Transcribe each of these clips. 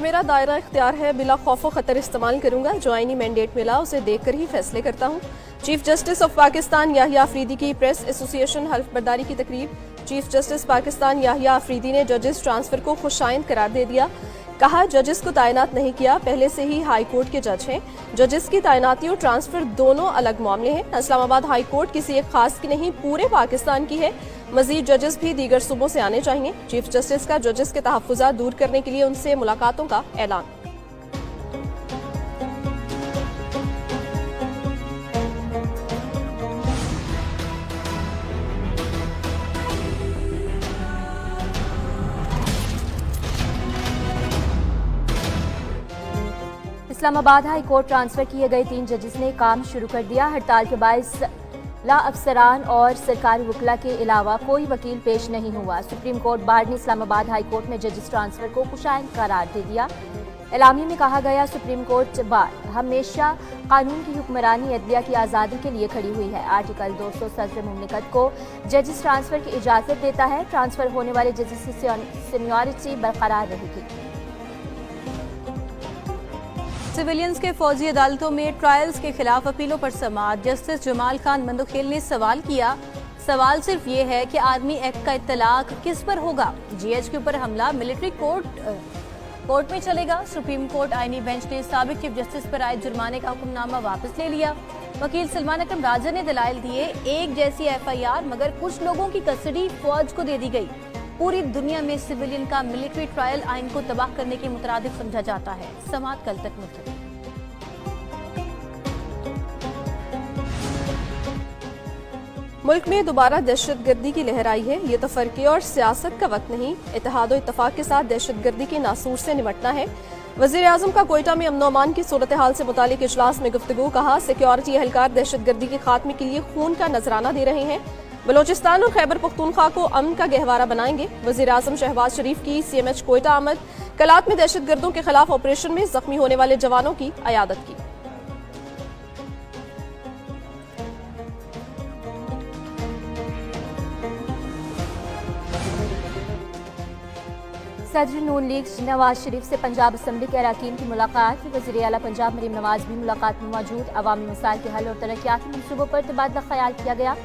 मेरा दायरा इख्तियार है बिला खौफ खतर इस्तेमाल करूंगा। जो आईनी मैंडेट मिला उसे देखकर ही फैसले करता हूँ। Chief justice of Pakistan Yahya Afridi की प्रेस एसोसिएशन हल्फ बर्दारी की तकरीब। चीफ जस्टिस पाकिस्तान याहिया अफरीदी ने जजेस ट्रांसफर को खुशाइंद करार दे दिया। कहा जजेस को तैनात नहीं किया, पहले से ही हाई कोर्ट के जज हैं। जजेस की तैनाती और ट्रांसफर दोनों अलग मामले हैं। इस्लामाबाद हाई कोर्ट किसी एक खास की नहीं पूरे पाकिस्तान की है। मजीद जजेस भी दीगर सूबों से आने चाहिए। चीफ जस्टिस का जजेस के तहफ्फुज़ात दूर करने के लिए उनसे मुलाकातों का ऐलान। इस्लामाबाद हाई कोर्ट ट्रांसफर किए गए 3 जजेस ने काम शुरू कर दिया। हड़ताल के बायस ला अफसरान और सरकारी वकला के अलावा कोई वकील पेश नहीं हुआ। सुप्रीम कोर्ट बार ने इस्लामाबाद हाई कोर्ट में जजेस ट्रांसफर को खुशाइंद करार दे दिया। एलामी में कहा गया सुप्रीम कोर्ट बार हमेशा कानून की हुक्मरानी अदलिया की आज़ादी के लिए खड़ी हुई है। आर्टिकल 200 सदर मुमलिकत को जजेस ट्रांसफर की इजाज़त देता है। ट्रांसफर होने वाले जजेस की सीनियरिटी बरकरार रहेगी। सिविलियंस के फौजी अदालतों में ट्रायल्स के खिलाफ अपीलों पर समाअत। जस्टिस जमाल खान मंदोखेल ने सवाल किया। सवाल सिर्फ ये है कि आर्मी एक्ट का इत्तलाक किस पर होगा। जीएचक्यू पर हमला मिलिट्री कोर्ट में चलेगा। सुप्रीम कोर्ट आईनी बेंच ने साबिक चीफ जस्टिस पर आए जुर्माने का हुक्मनामा वापस ले लिया। वकील सलमान अकरम राजा ने दलाइल दिए। एक जैसी एफआईआर मगर कुछ लोगों की कस्टडी फौज को दे दी गई। पूरी दुनिया में सिविलियन का मिलिट्री ट्रायल आइन को तबाह करने के मुतरादिफ समझा जाता है। समाअत कल तक मुलतवी। मुल्क में दोबारा दहशतगर्दी की लहर आई है। ये तफरके और सियासत का वक्त नहीं, इत्तेहाद और इत्तफाक के साथ दहशतगर्दी के नासूर से निपटना है। वज़ीर आज़म का कोयटा में अमन अमान की सूरत हाल से मुतालिक इजलास में गुफ्तगू। कहा सिक्योरिटी एहलकार दहशतगर्दी के खात्मे के लिए खून का नजराना दे रहे हैं। बलोचिस्तान और खैबर पख्तूनख्वा को अमन का गहवारा बनाएंगे। वज़ीर आज़म शहबाज शरीफ की सीएमएच कोयटा आमद। कलात में दहशतगर्दों के खिलाफ ऑपरेशन में जख्मी होने वाले जवानों की अयादत की। सदर नून लीग नवाज शरीफ से पंजाब असम्बली के अरकान की मुलाकात। वज़ीर आला पंजाब मरीम नवाज भी मुलाकात में मौजूद। अवामी मसाइल के हल और तरक्याती मनसूबों पर तबादला ख्याल किया गया।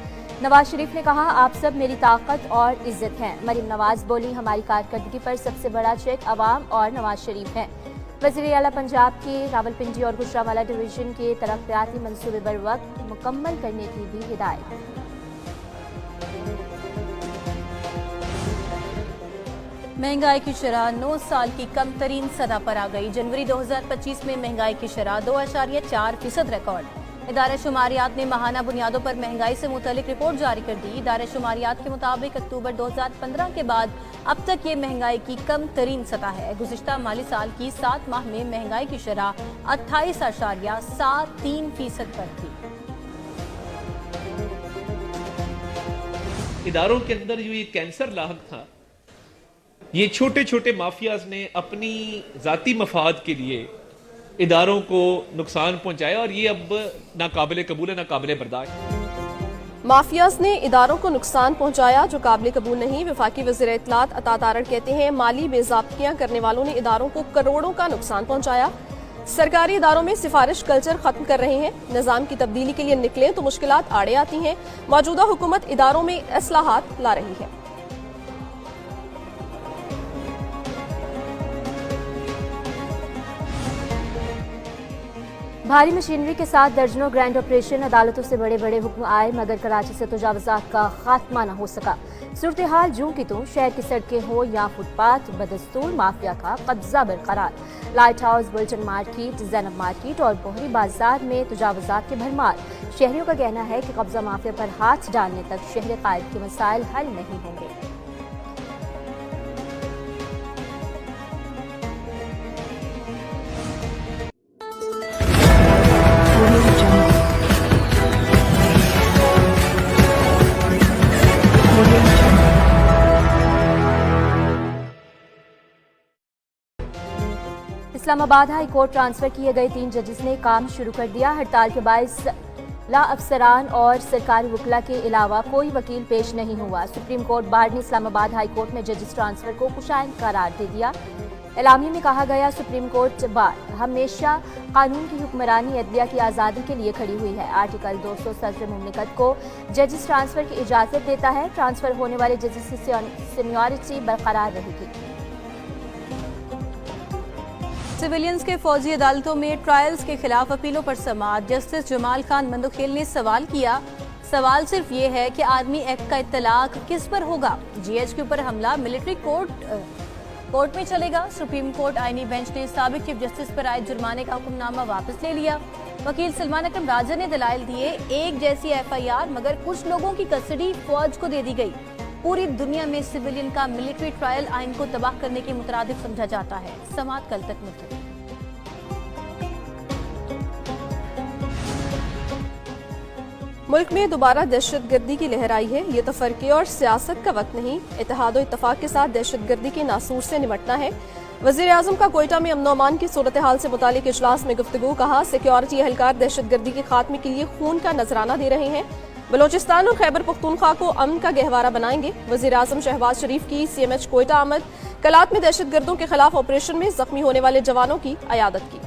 नवाज शरीफ ने कहा आप सब मेरी ताकत और इज्जत हैं। मरीम नवाज बोली हमारी कारकर्दगी पर सबसे बड़ा चेक अवाम और नवाज शरीफ हैं। वज़ीर आला पंजाब के रावलपिंडी और गुजरांवाला डिवीजन के तरक्याती मनसूबे बर वक्त मुकम्मल करने की भी हिदायत। महंगाई की शरह 9 साल की कम तरीन सतह पर आ गई। जनवरी 2025 में महंगाई की शरह 2.4% रिकॉर्ड। इदारा शुमारियात ने माहाना बुनियादों पर महंगाई से मुतल्लिक रिपोर्ट जारी कर दी। इदारा शुमारियात के मुताबिक अक्टूबर 2015 के बाद अब तक ये महंगाई की कम तरीन सतह है। गुज़िश्ता माली साल की 7 माह में महंगाई की शरह 28.73% पर थी। इदारों के अंदर जो ये कैंसर लाहक था, ये छोटे छोटे माफियाज ने अपनी जाती मफाद के लिए इदारों को नुकसान पहुंचाया और ये अब नाकाबिले कबूल है, नाकाबिले बर्दाश्त। माफियाज ने इदारों को नुकसान पहुंचाया जो काबिल कबूल नहीं। वफाकी वज़ीर इत्तलात अता तारड़ कहते हैं माली बेज़ाब्तियां करने वालों ने इदारों को करोड़ों का नुकसान पहुंचाया। सरकारी इदारों में सिफारिश कल्चर खत्म कर रहे हैं। निज़ाम की तब्दीली के लिए निकलें तो मुश्किलात आड़े आती हैं। मौजूदा हुकूमत इदारों में इस्लाहात ला रही है। भारी मशीनरी के साथ दर्जनों ग्रैंड ऑपरेशन। अदालतों से बड़े बड़े हुक्म आए मगर कराची से तजावुज़ात का खात्मा न हो सका। सूरत हाल जूं की तूं, शहर की सड़कें हो या फुटपाथ, बदस्तूर माफिया का कब्जा बरकरार। Light house, Bolton market, Zainab market और बोहरी बाजार में तजावुज़ात के भरमार। शहरियों का कहना है कि कब्जा माफिया पर हाथ डालने तक शहर कायद के मसाइल हल नहीं होंगे। इस्लामाबाद हाई कोर्ट ट्रांसफर किए गए 3 जजेस ने काम शुरू कर दिया। हड़ताल के बायस ला अफसरान और सरकारी वकला के अलावा कोई वकील पेश नहीं हुआ। सुप्रीम कोर्ट बार ने इस्लामाबाद हाई कोर्ट में जजेस ट्रांसफर को खुशाइंद करार दे दिया। एलामिया में कहा गया, सुप्रीम कोर्ट बार हमेशा कानून की हुक्मरानी अदलिया की आज़ादी के लिए खड़ी हुई है। आर्टिकल 200 सदर मुमलिकत को जजेस ट्रांसफर की इजाज़त देता है। ट्रांसफर होने वाले जजेस की सीनियरिटी बरकरार रहेगी। सिविलियंस के फौजी अदालतों में ट्रायल्स के खिलाफ अपीलों पर समाअत। जस्टिस जमाल खान मंदोखेल ने सवाल किया, सवाल सिर्फ ये है कि आर्मी एक्ट का इत्तलाक किस पर होगा। जीएच के ऊपर हमला मिलिट्री कोर्ट में चलेगा। सुप्रीम कोर्ट आईनी बेंच ने साबिक चीफ जस्टिस पर आए जुर्माने का हुक्मनामा वापस ले लिया। वकील सलमान अकरम राजा ने दलाइल दिए, एक जैसी एफआईआर मगर कुछ लोगों की कस्टडी फौज को दे दी गई। पूरी दुनिया में सिविलियन का मिलिट्री ट्रायल आइन को तबाह करने के मुतरादिफ समझा जाता है। समाअत कल तक मुलतवी। मुल्क में दोबारा दहशतगर्दी की लहर आई है। ये तफरके और सियासत का वक्त नहीं, इत्तेहाद और इत्तफाक के साथ दहशतगर्दी के नासूर से निपटना है। वज़ीर आज़म का कोयटा में अमन अमान की सूरत हाल से मुतालिक इजलास में गुफ्तगू। कहा, सिक्योरिटी एहलकार दहशतगर्दी के खात्मे के लिए खून का नजराना दे रहे हैं। बलोचिस्तान और खैबर पख्तूनख्वा को अमन का गहवारा बनाएंगे। वज़ीर आज़म शहबाज शरीफ की CMH कोयटा आमद। कलात में दहशतगर्दों के खिलाफ ऑपरेशन में जख्मी होने वाले जवानों की अयादत की।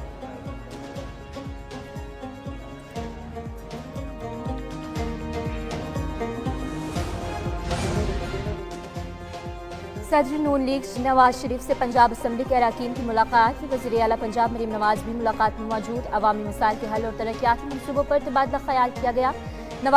सदर नून लीग नवाज शरीफ से पंजाब असम्बली के अरकान की मुलाकात। वज़ीर आला पंजाब मरीम नवाज भी मुलाकात में मौजूद। अवामी मसाइल के हल और तरक्याती मंसूबों पर तबादला ख्याल किया गया।